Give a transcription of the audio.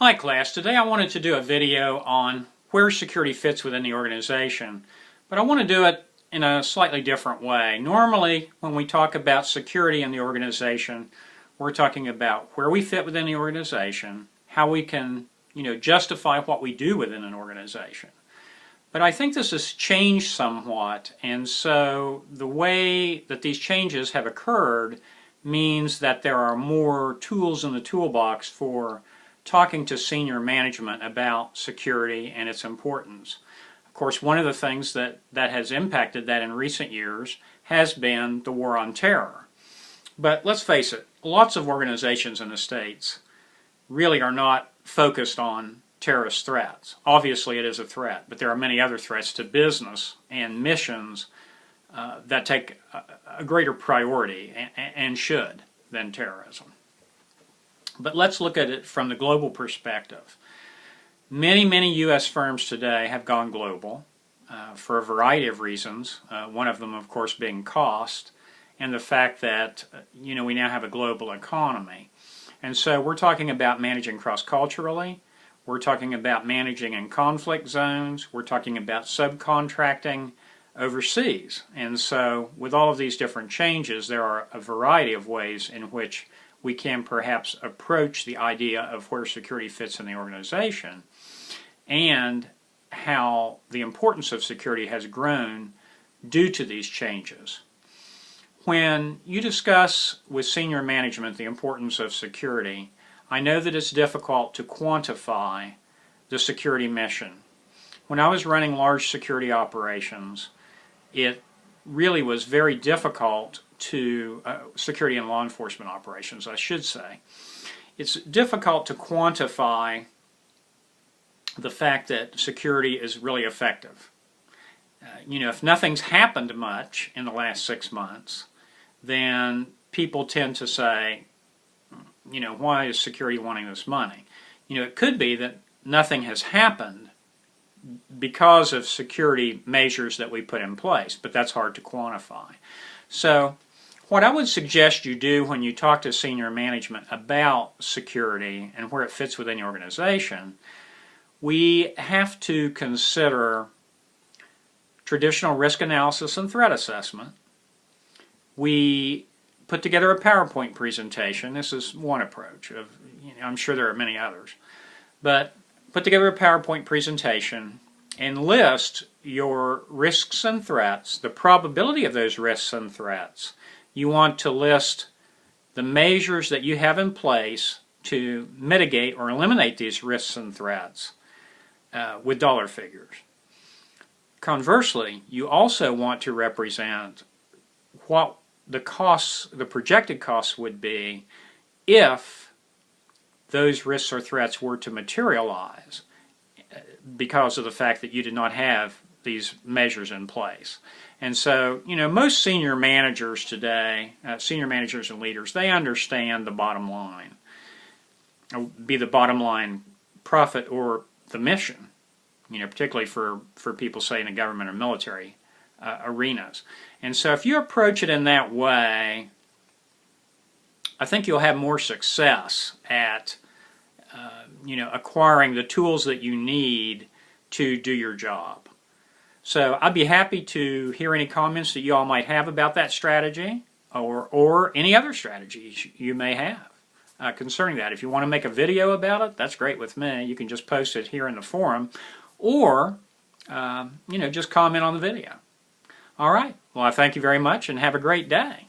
Hi class, today I wanted to do a video on where security fits within the organization, but I want to do it in a slightly different way. Normally when we talk about security in the organization, we're talking about where we fit within the organization, how we can justify what we do within an organization. But I think this has changed somewhat, and so the way that these changes have occurred means that there are more tools in the toolbox for talking to senior management about security and its importance. Of course, one of the things that has impacted that in recent years has been the war on terror. But let's face it, lots of organizations in the States really are not focused on terrorist threats. Obviously it is a threat, but there are many other threats to business and missions that take a greater priority and should than terrorism. But let's look at it from the global perspective. Many U.S. firms today have gone global for a variety of reasons. One of them, of course, being cost and the fact that we now have a global economy. And so we're talking about managing cross-culturally. We're talking about managing in conflict zones. We're talking about subcontracting overseas. And so with all of these different changes, there are a variety of ways in which we can perhaps approach the idea of where security fits in the organization and how the importance of security has grown due to these changes. When you discuss with senior management the importance of security, I know that it's difficult to quantify the security mission. When I was running large security operations, it really was very difficult to security and law enforcement operations, I should say. It's difficult to quantify the fact that security is really effective. If nothing's happened much in the last 6 months, then people tend to say, why is security wanting this money? It could be that nothing has happened because of security measures that we put in place, but that's hard to quantify. So what I would suggest you do when you talk to senior management about security and where it fits within your organization, we have to consider traditional risk analysis and threat assessment. We put together a PowerPoint presentation. This is one approach. I'm sure there are many others. But put together a PowerPoint presentation and list your risks and threats, the probability of those risks and threats. You want to list the measures that you have in place to mitigate or eliminate these risks and threats with dollar figures. Conversely, you also want to represent what the projected costs would be if those risks or threats were to materialize because of the fact that you did not have these measures in place. And so, most senior managers today, senior managers and leaders, they understand the bottom line, be the bottom line profit or the mission, particularly for people, say, in the government or military arenas. And so if you approach it in that way, I think you'll have more success at acquiring the tools that you need to do your job. So I'd be happy to hear any comments that you all might have about that strategy or any other strategies you may have concerning that. If you want to make a video about it, that's great with me. You can just post it here in the forum or just comment on the video. All right. Well, I thank you very much and have a great day.